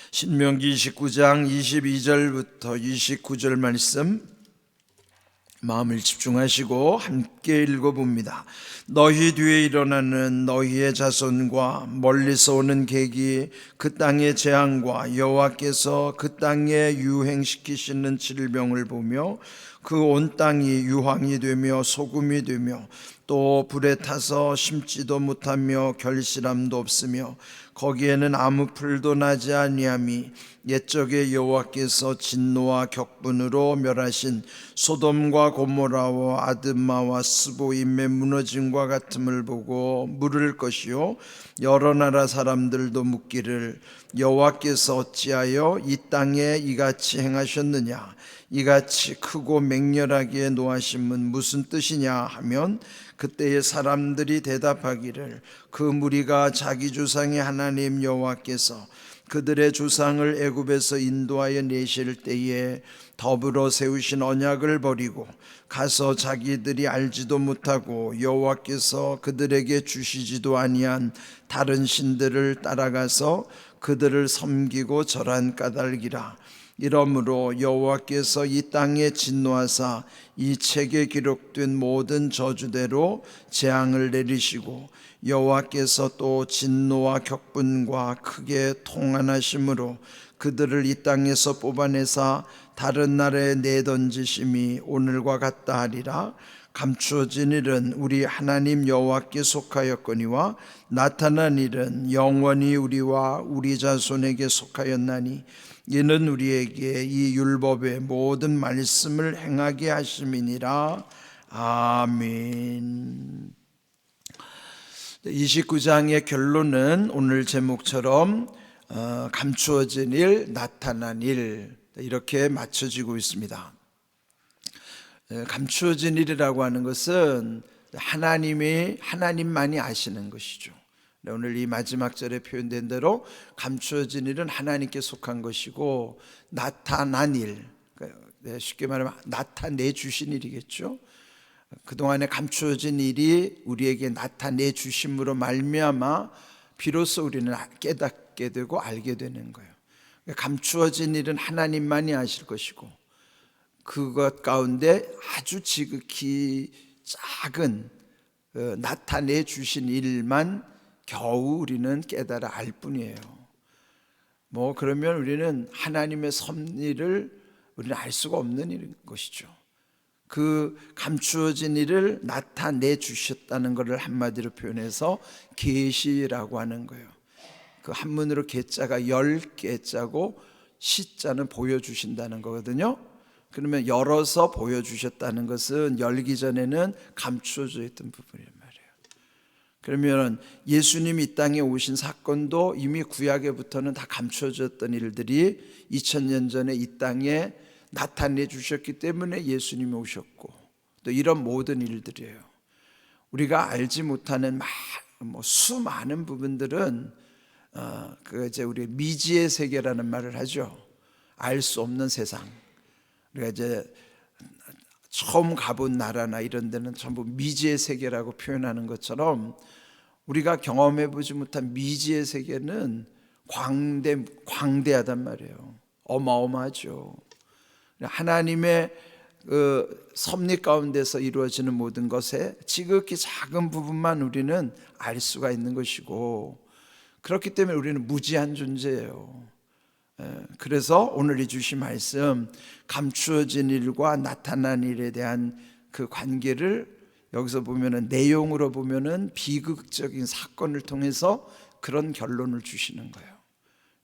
신명기 29장 22절부터 29절 말씀 마음을 집중하시고 함께 읽어봅니다. 너희 뒤에 일어나는 너희의 자손과 멀리서 오는 객이 그 땅의 재앙과 여호와께서 그 땅에 유행시키시는 질병을 보며 그 온 땅이 유황이 되며 소금이 되며 또 불에 타서 심지도 못하며 결실함도 없으며 거기에는 아무 풀도 나지 아니함이 옛적에 여호와께서 진노와 격분으로 멸하신 소돔과 고모라와 아드마와 스보임의 무너짐과 같음을 보고 물을 것이요 여러 나라 사람들도 묻기를 여호와께서 어찌하여 이 땅에 이같이 행하셨느냐, 이같이 크고 맹렬하게 노하심은 무슨 뜻이냐 하면, 그때의 사람들이 대답하기를 그 무리가 자기 조상의 하나님 여호와께서 그들의 조상을 애굽에서 인도하여 내실 때에 더불어 세우신 언약을 버리고 가서 자기들이 알지도 못하고 여호와께서 그들에게 주시지도 아니한 다른 신들을 따라가서 그들을 섬기고 절한 까닭이라. 이러므로 여호와께서 이 땅에 진노하사 이 책에 기록된 모든 저주대로 재앙을 내리시고 여호와께서 또 진노와 격분과 크게 통한하심으로 그들을 이 땅에서 뽑아내사 다른 나라에 내던지심이 오늘과 같다 하리라. 감추어진 일은 우리 하나님 여호와께 속하였거니와 나타난 일은 영원히 우리와 우리 자손에게 속하였나니 이는 우리에게 이 율법의 모든 말씀을 행하게 하심이니라. 아멘. 29장의 결론은 오늘 제목처럼 감추어진 일, 나타난 일, 이렇게 맞춰지고 있습니다. 감추어진 일이라고 하는 것은 하나님만이 아시는 것이죠. 오늘 이 마지막 절에 표현된 대로 감추어진 일은 하나님께 속한 것이고, 나타난 일, 쉽게 말하면 나타내 주신 일이겠죠. 그동안에 감추어진 일이 우리에게 나타내 주심으로 말미암아 비로소 우리는 깨닫게 되고 알게 되는 거예요. 감추어진 일은 하나님만이 아실 것이고, 그것 가운데 아주 지극히 작은 나타내 주신 일만 겨우 우리는 깨달아 알 뿐이에요. 그러면 우리는 하나님의 섭리를 우리는 알 수가 없는 것이죠. 그 감추어진 일을 나타내 주셨다는 것을 한마디로 표현해서 계시라고 하는 거예요. 그 한문으로 계자가 열 개자고 시자는 보여주신다는 거거든요. 그러면 열어서 보여주셨다는 것은 열기 전에는 감추어져 있던 부분이란 말이에요. 그러면 예수님이 이 땅에 오신 사건도 이미 구약에부터는 다 감추어졌던 일들이 2000년 전에 이 땅에 나타내 주셨기 때문에 예수님이 오셨고, 또 이런 모든 일들이에요. 우리가 알지 못하는 수많은 부분들은 이제 우리 미지의 세계라는 말을 하죠. 알 수 없는 세상. 우리가 이제 처음 가본 나라나 이런 데는 전부 미지의 세계라고 표현하는 것처럼, 우리가 경험해 보지 못한 미지의 세계는 광대하단 말이에요. 어마어마하죠. 하나님의 그 섭리 가운데서 이루어지는 모든 것에 지극히 작은 부분만 우리는 알 수가 있는 것이고, 그렇기 때문에 우리는 무지한 존재예요. 그래서 오늘 이 주신 말씀, 감추어진 일과 나타난 일에 대한 그 관계를 여기서 보면은, 내용으로 보면은 비극적인 사건을 통해서 그런 결론을 주시는 거예요.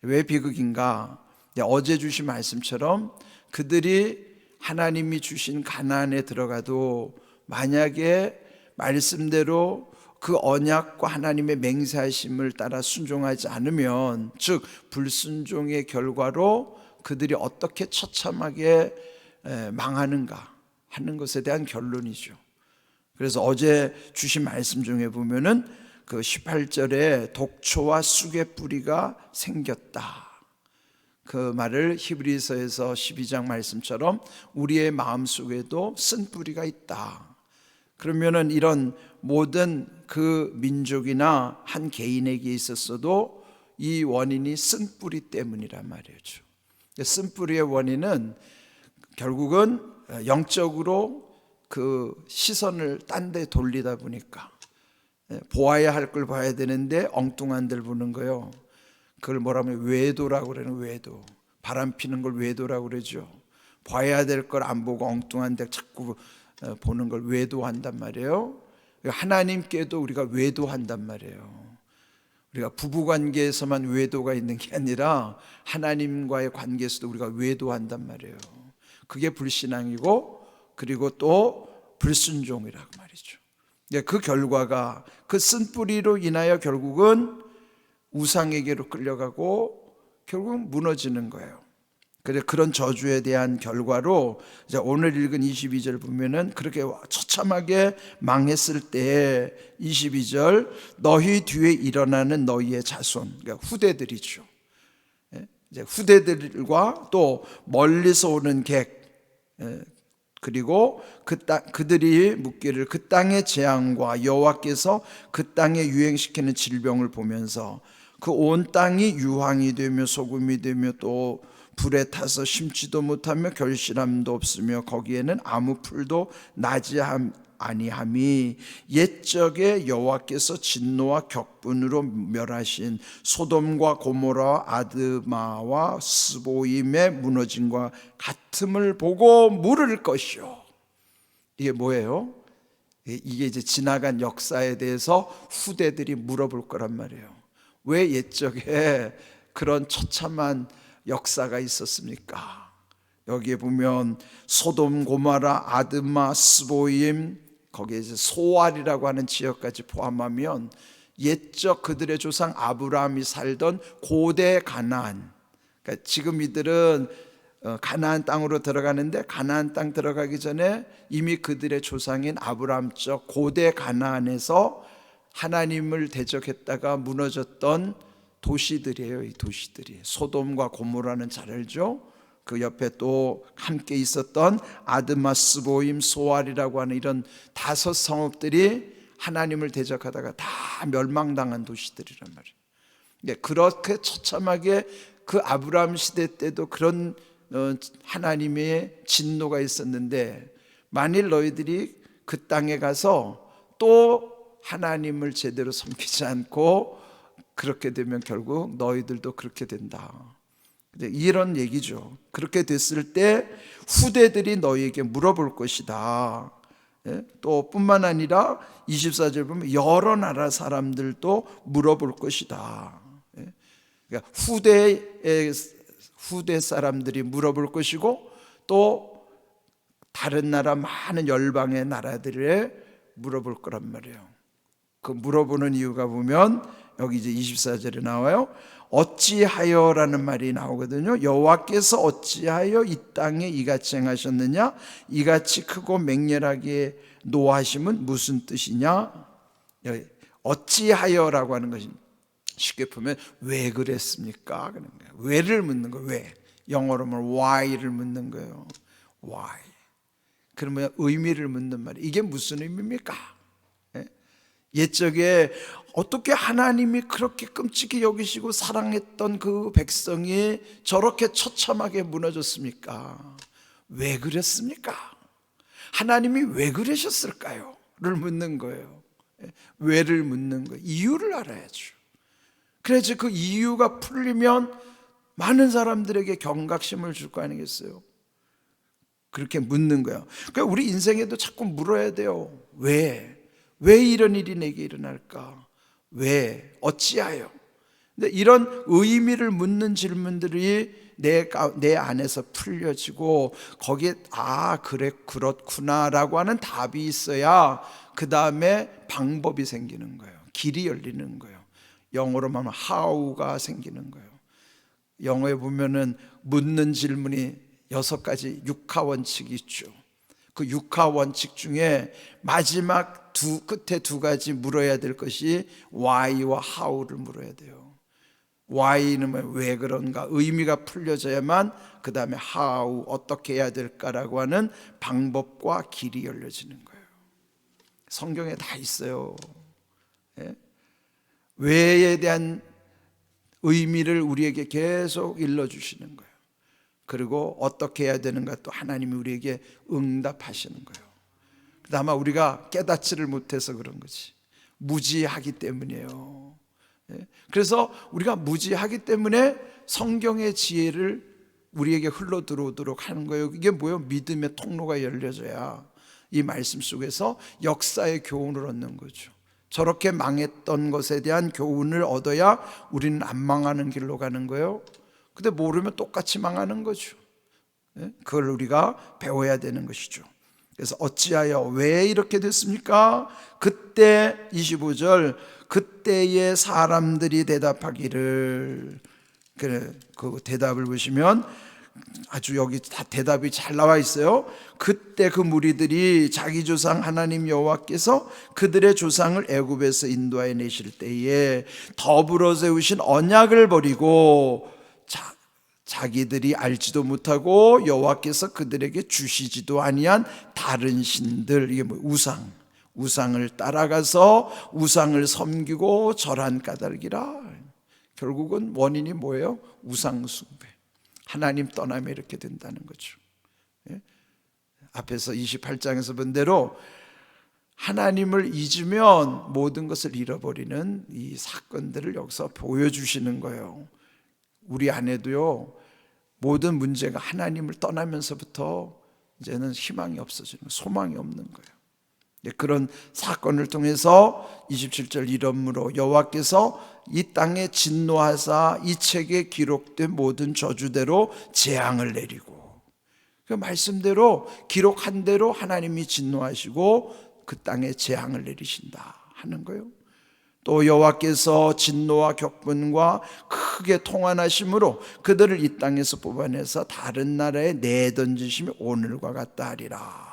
왜 비극인가? 어제 주신 말씀처럼 그들이 하나님이 주신 가나안에 들어가도 만약에 말씀대로 그 언약과 하나님의 맹세하심을 따라 순종하지 않으면, 즉 불순종의 결과로 그들이 어떻게 처참하게 망하는가 하는 것에 대한 결론이죠. 그래서 어제 주신 말씀 중에 보면은 그 18절에 독초와 쑥의 뿌리가 생겼다, 그 말을 히브리서에서 12장 말씀처럼 우리의 마음속에도 쓴 뿌리가 있다. 그러면은 이런 모든 그 민족이나 한 개인에게 있었어도 이 원인이 쓴뿌리 때문이란 말이죠. 쓴뿌리의 원인은 결국은 영적으로 그 시선을 딴 데 돌리다 보니까 보아야 할 걸 봐야 되는데 엉뚱한 데를 보는 거예요. 그걸 뭐라면 외도라고 그러는, 외도. 바람 피는 걸 외도라고 그러죠. 봐야 될 걸 안 보고 엉뚱한 데 자꾸 보는 걸 외도한단 말이에요. 하나님께도 우리가 외도한단 말이에요. 우리가 부부관계에서만 외도가 있는 게 아니라 하나님과의 관계에서도 우리가 외도한단 말이에요. 그게 불신앙이고, 그리고 또 불순종이라고 말이죠. 그 결과가, 그 쓴뿌리로 인하여 결국은 우상에게로 끌려가고 결국 무너지는 거예요. 그런 저주에 대한 결과로 이제 오늘 읽은 22절 보면은 그렇게 처참하게 망했을 때 22절, 너희 뒤에 일어나는 너희의 자손, 그러니까 후대들이죠. 이제 후대들과 또 멀리서 오는 객, 그리고 그들이 묻기를 그 땅의 재앙과 여호와께서 그 땅에 유행시키는 질병을 보면서 그 온 땅이 유황이 되며 소금이 되며 또 불에 타서 심지도 못하며 결실함도 없으며 거기에는 아무 풀도 나지 아니함이 옛적에 여호와께서 진노와 격분으로 멸하신 소돔과 고모라 아드마와 스보임의 무너짐과 같음을 보고 물을 것이요. 이게 뭐예요? 이게 이제 지나간 역사에 대해서 후대들이 물어볼 거란 말이에요. 왜 옛적에 그런 처참한 역사가 있었습니까? 여기에 보면 소돔, 고모라, 아드마, 스보임, 거기에 이제 소알이라고 하는 지역까지 포함하면 옛적 그들의 조상 아브라함이 살던 고대 가나안, 그러니까 지금 이들은 가나안 땅으로 들어가는데 가나안 땅 들어가기 전에 이미 그들의 조상인 아브라함적 고대 가나안에서 하나님을 대적했다가 무너졌던 도시들이에요. 이 도시들이 소돔과 고모라는 잘 알죠. 그 옆에 또 함께 있었던 아드마, 스보임, 소알이라고 하는 이런 5 성읍들이 하나님을 대적하다가 다 멸망당한 도시들이란 말이에요. 그렇게 처참하게 그 아브라함 시대 때도 그런 하나님의 진노가 있었는데, 만일 너희들이 그 땅에 가서 또 하나님을 제대로 섬기지 않고 그렇게 되면 결국 너희들도 그렇게 된다. 이런 얘기죠. 그렇게 됐을 때 후대들이 너희에게 물어볼 것이다. 또 뿐만 아니라 24절 보면 여러 나라 사람들도 물어볼 것이다. 그러니까 후대 사람들이 물어볼 것이고 또 다른 나라 많은 열방의 나라들에 물어볼 거란 말이에요. 그 물어보는 이유가 보면 여기 이제 24절에 나와요. 어찌하여라는 말이 나오거든요. 여호와께서 어찌하여 이 땅에 이같이 행하셨느냐? 이같이 크고 맹렬하게 노하심은 무슨 뜻이냐? 어찌하여라고 하는 것이 쉽게 보면 왜 그랬습니까? 그런 거예요. 왜를 묻는 거예요. 왜? 영어로 하면 why를 묻는 거예요. why. 그러면 의미를 묻는 말이에요. 이게 무슨 의미입니까? 옛적에 어떻게 하나님이 그렇게 끔찍히 여기시고 사랑했던 그 백성이 저렇게 처참하게 무너졌습니까? 왜 그랬습니까? 하나님이 왜 그러셨을까요? 를 묻는 거예요. 왜를 묻는 거예요. 이유를 알아야죠. 그래서 그 이유가 풀리면 많은 사람들에게 경각심을 줄 거 아니겠어요? 그렇게 묻는 거예요. 그러니까 우리 인생에도 자꾸 물어야 돼요. 왜 이런 일이 내게 일어날까? 왜? 어찌하여? 근데 이런 의미를 묻는 질문들이 내 안에서 풀려지고 거기에 그래 그렇구나라고 하는 답이 있어야 그 다음에 방법이 생기는 거예요. 길이 열리는 거예요. 영어로 말하면 how가 생기는 거예요. 영어에 보면은 묻는 질문이 6가지 육하 원칙이 있죠. 그 육하 원칙 중에 마지막 끝에 2가지 물어야 될 것이 why와 how를 물어야 돼요. why는 왜 그런가 의미가 풀려져야만 그 다음에 how 어떻게 해야 될까라고 하는 방법과 길이 열려지는 거예요. 성경에 다 있어요. 왜에 대한 의미를 우리에게 계속 일러주시는 거예요. 그리고 어떻게 해야 되는가 또 하나님이 우리에게 응답하시는 거예요. 아마 우리가 깨닫지를 못해서 그런 거지. 무지하기 때문이에요. 그래서 우리가 무지하기 때문에 성경의 지혜를 우리에게 흘러 들어오도록 하는 거예요. 이게 뭐예요? 믿음의 통로가 열려져야 이 말씀 속에서 역사의 교훈을 얻는 거죠. 저렇게 망했던 것에 대한 교훈을 얻어야 우리는 안 망하는 길로 가는 거예요. 근데 모르면 똑같이 망하는 거죠. 그걸 우리가 배워야 되는 것이죠. 그래서 어찌하여 왜 이렇게 됐습니까? 그때 25절 그때의 사람들이 대답하기를, 그 대답을 보시면 아주 여기 다 대답이 잘 나와 있어요. 그때 그 무리들이 자기 조상 하나님 여호와께서 그들의 조상을 애굽에서 인도하여 내실 때에 더불어 세우신 언약을 버리고 자기들이 알지도 못하고 여호와께서 그들에게 주시지도 아니한 다른 신들, 이게 뭐 우상을 따라가서 우상을 섬기고 절한 까닭이라. 결국은 원인이 뭐예요? 우상 숭배, 하나님 떠나면 이렇게 된다는 거죠. 앞에서 28장에서 본 대로 하나님을 잊으면 모든 것을 잃어버리는 이 사건들을 여기서 보여주시는 거예요. 우리 안에도요, 모든 문제가 하나님을 떠나면서부터 이제는 희망이 없어지는, 소망이 없는 거예요. 그런 사건을 통해서 27절 이러므로 여호와께서 이 땅에 진노하사 이 책에 기록된 모든 저주대로 재앙을 내리고, 그 말씀대로 기록한 대로 하나님이 진노하시고 그 땅에 재앙을 내리신다 하는 거예요. 또 여호와께서 진노와 격분과 크게 통한하심으로 그들을 이 땅에서 뽑아내서 다른 나라에 내던지심이 오늘과 같다 하리라.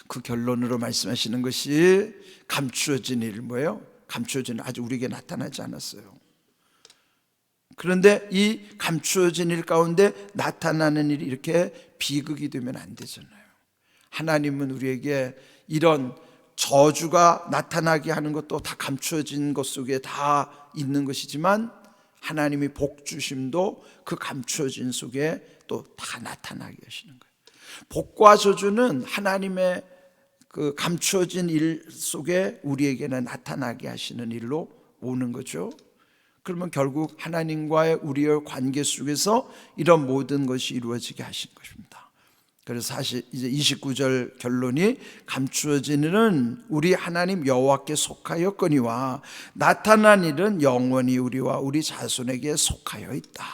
그 결론으로 말씀하시는 것이 감추어진 일, 뭐예요? 감추어진 일, 아직 우리에게 나타나지 않았어요. 그런데 이 감추어진 일 가운데 나타나는 일이 이렇게 비극이 되면 안 되잖아요. 하나님은 우리에게 이런 저주가 나타나게 하는 것도 다 감추어진 것 속에 다 있는 것이지만 하나님이 복 주심도 그 감추어진 속에 또 다 나타나게 하시는 거예요. 복과 저주는 하나님의 그 감추어진 일 속에 우리에게는 나타나게 하시는 일로 오는 거죠. 그러면 결국 하나님과의 우리의 관계 속에서 이런 모든 것이 이루어지게 하신 것입니다. 그래서 사실 이제 29절 결론이 감추어진 일은 우리 하나님 여호와께 속하였거니와 나타난 일은 영원히 우리와 우리 자손에게 속하여 있다.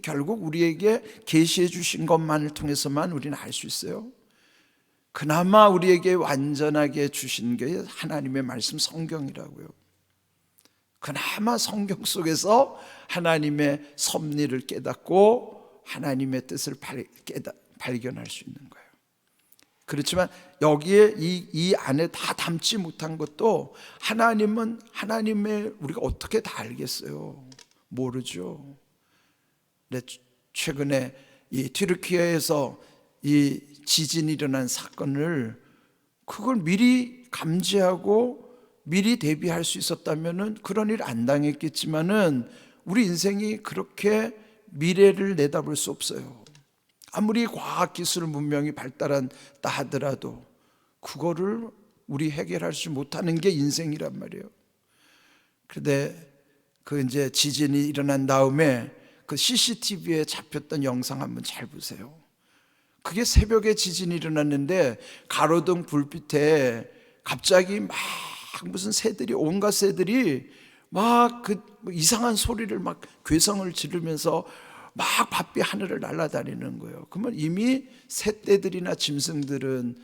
결국 우리에게 계시해 주신 것만을 통해서만 우리는 알 수 있어요. 그나마 우리에게 완전하게 주신 게 하나님의 말씀 성경이라고요. 그나마 성경 속에서 하나님의 섭리를 깨닫고 하나님의 뜻을 발견할 수 있는 거예요. 그렇지만 여기에 이 안에 다 담지 못한 것도 하나님은 하나님의 우리가 어떻게 다 알겠어요? 모르죠. 최근에 이 튀르키예에서 이 지진이 일어난 사건을 그걸 미리 감지하고 미리 대비할 수 있었다면은 그런 일 안 당했겠지만은 우리 인생이 그렇게 미래를 내다볼 수 없어요. 아무리 과학기술 문명이 발달한다 하더라도 그거를 우리 해결할 수 못하는 게 인생이란 말이에요. 그런데 그 이제 지진이 일어난 다음에 그 CCTV에 잡혔던 영상 한번 잘 보세요. 그게 새벽에 지진이 일어났는데 가로등 불빛에 갑자기 막 무슨 새들이, 온갖 새들이 막 그 이상한 소리를 막 괴성을 지르면서 막 바삐 하늘을 날아다니는 거예요. 그러면 이미 새떼들이나 짐승들은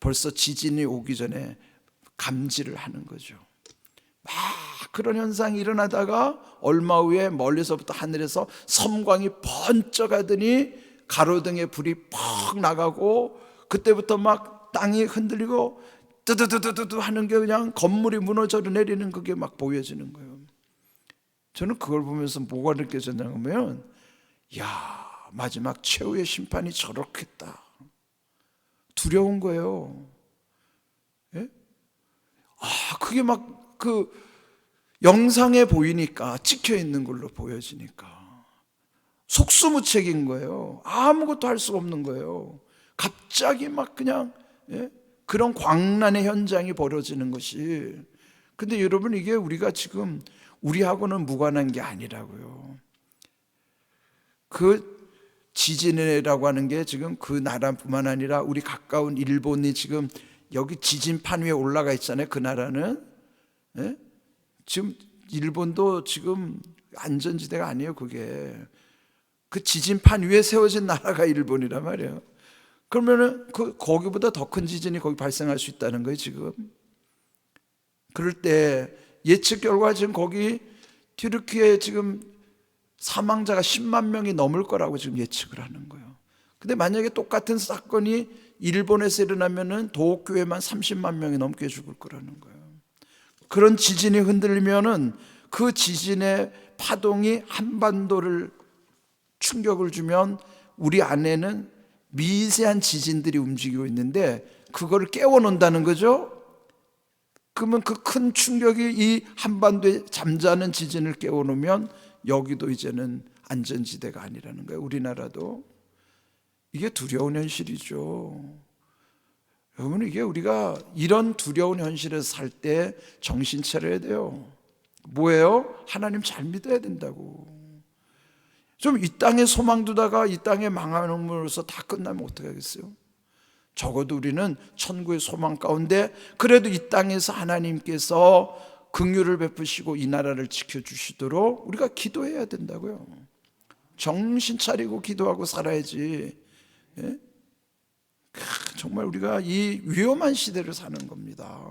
벌써 지진이 오기 전에 감지를 하는 거죠. 막 그런 현상이 일어나다가 얼마 후에 멀리서부터 하늘에서 섬광이 번쩍하더니 가로등에 불이 퍽 나가고 그때부터 막 땅이 흔들리고 뜨드드드드 하는 게 그냥 건물이 무너져 내리는 그게 막 보여지는 거예요. 저는 그걸 보면서 뭐가 느껴졌냐면, 야, 마지막 최후의 심판이 저렇겠다. 두려운 거예요. 예? 그게 막 영상에 보이니까, 찍혀 있는 걸로 보여지니까 속수무책인 거예요. 아무것도 할 수가 없는 거예요. 갑자기 막 그냥 그런 광란의 현장이 벌어지는 것이. 근데 여러분, 이게 우리가 지금 우리하고는 무관한 게 아니라고요. 그 지진이라고 하는 게 지금 그 나라뿐만 아니라 우리 가까운 일본이 지금 여기 지진판 위에 올라가 있잖아요. 그 나라는 지금 일본도 지금 안전지대가 아니에요. 그게 그 지진판 위에 세워진 나라가 일본이란 말이에요. 그러면은 거기보다 더 큰 지진이 거기 발생할 수 있다는 거예요, 지금. 그럴 때 예측 결과 지금 거기 튀르키예 지금 사망자가 10만 명이 넘을 거라고 지금 예측을 하는 거예요. 근데 만약에 똑같은 사건이 일본에서 일어나면은 도쿄에만 30만 명이 넘게 죽을 거라는 거예요. 그런 지진이 흔들리면은 그 지진의 파동이 한반도를 충격을 주면 우리 안에는 미세한 지진들이 움직이고 있는데 그거를 깨워놓는다는 거죠. 그러면 그 큰 충격이 이 한반도에 잠자는 지진을 깨워놓으면 여기도 이제는 안전지대가 아니라는 거예요. 우리나라도. 이게 두려운 현실이죠. 여러분, 이게 우리가 이런 두려운 현실에서 살 때 정신 차려야 돼요. 뭐예요? 하나님 잘 믿어야 된다고. 좀 이 땅에 소망 두다가 이 땅에 망함으로써 다 끝나면 어떻게 하겠어요? 적어도 우리는 천국의 소망 가운데 그래도 이 땅에서 하나님께서 긍휼을 베푸시고 이 나라를 지켜주시도록 우리가 기도해야 된다고요. 정신 차리고 기도하고 살아야지. 정말 우리가 이 위험한 시대를 사는 겁니다.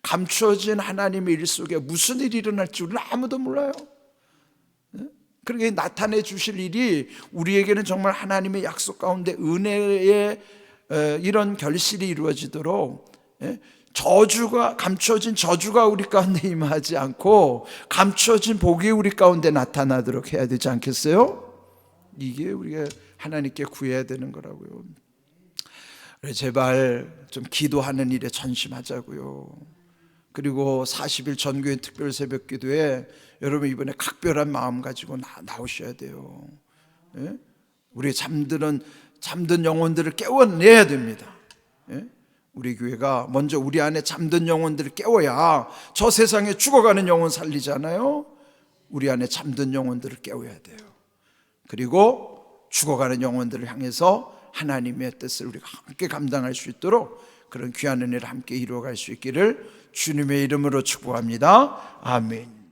감추어진 하나님의 일 속에 무슨 일이 일어날지 우리는 아무도 몰라요. 그러니까 나타내 주실 일이 우리에게는 정말 하나님의 약속 가운데 은혜의 이런 결실이 이루어지도록 저주가, 감추어진 저주가 우리 가운데 임하지 않고 감추어진 복이 우리 가운데 나타나도록 해야 되지 않겠어요? 이게 우리가 하나님께 구해야 되는 거라고요. 제발 좀 기도하는 일에 전심하자고요. 그리고 40일 전교회 특별 새벽 기도에 여러분 이번에 각별한 마음 가지고 나오셔야 돼요. 우리 잠든 영혼들을 깨워내야 됩니다. 우리 교회가 먼저 우리 안에 잠든 영혼들을 깨워야 저 세상에 죽어가는 영혼 살리잖아요. 우리 안에 잠든 영혼들을 깨워야 돼요. 그리고 죽어가는 영혼들을 향해서 하나님의 뜻을 우리가 함께 감당할 수 있도록 그런 귀한 은혜를 함께 이루어갈 수 있기를 주님의 이름으로 축복합니다. 아멘.